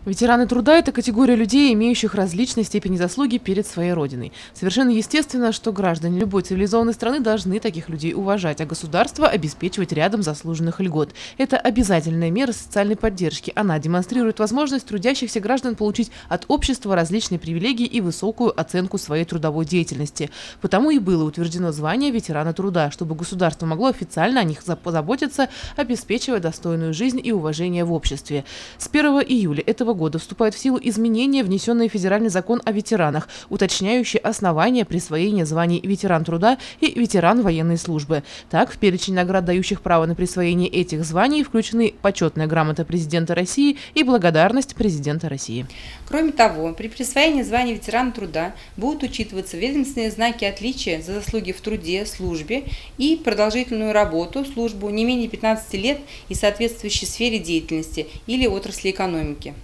Ветераны труда – это категория людей, имеющих различные степени заслуги перед своей родиной. Совершенно естественно, что граждане любой цивилизованной страны должны таких людей уважать, а государство обеспечивать рядом заслуженных льгот. Это обязательная мера социальной поддержки. Она демонстрирует возможность трудящихся граждан получить от общества различные привилегии и высокую оценку своей трудовой деятельности. Потому и было утверждено звание ветерана труда, чтобы государство могло официально о них позаботиться, обеспечивая достойную жизнь и уважение в обществе. С 1 июля этого года вступают в силу изменения, внесенные в федеральный закон о ветеранах, уточняющие основания присвоения званий ветеран труда и ветеран военной службы. Так, в перечень наград, дающих право на присвоение этих званий, включены почетная грамота президента России и благодарность президента России. Кроме того, при присвоении звания ветерана труда будут учитываться ведомственные знаки отличия за заслуги в труде, службе и продолжительную работу, службу не менее 15 лет и соответствующей сфере деятельности или отрасли экономики.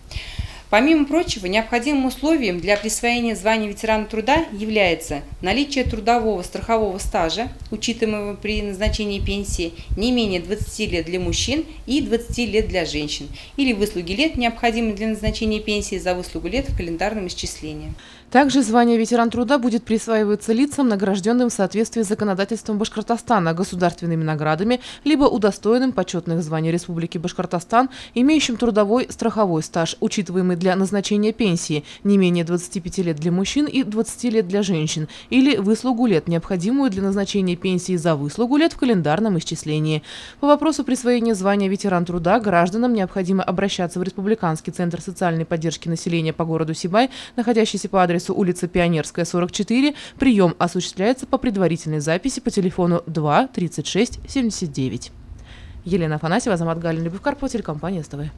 Помимо прочего, необходимым условием для присвоения звания ветерана труда является наличие трудового страхового стажа, учитываемого при назначении пенсии, не менее 20 лет для мужчин и 20 лет для женщин, или выслуги лет, необходимые для назначения пенсии за выслугу лет в календарном исчислении. Также звание ветеран труда будет присваиваться лицам, награжденным в соответствии с законодательством Башкортостана государственными наградами, либо удостоенным почетных званий Республики Башкортостан, имеющим трудовой страховой стаж, учитываемый для назначения пенсии, не менее 25 лет для мужчин и 20 лет для женщин, или выслугу лет, необходимую для назначения пенсии за выслугу лет в календарном исчислении. По вопросу присвоения звания ветеран труда гражданам необходимо обращаться в Республиканский центр социальной поддержки населения по городу Сибай, находящийся по адресу улица Пионерская, 44. Прием осуществляется по предварительной записи по телефону 2 36 79. Елена Афанасьева, Азамат Галин, Любовь Карпова, телекомпания СТВ.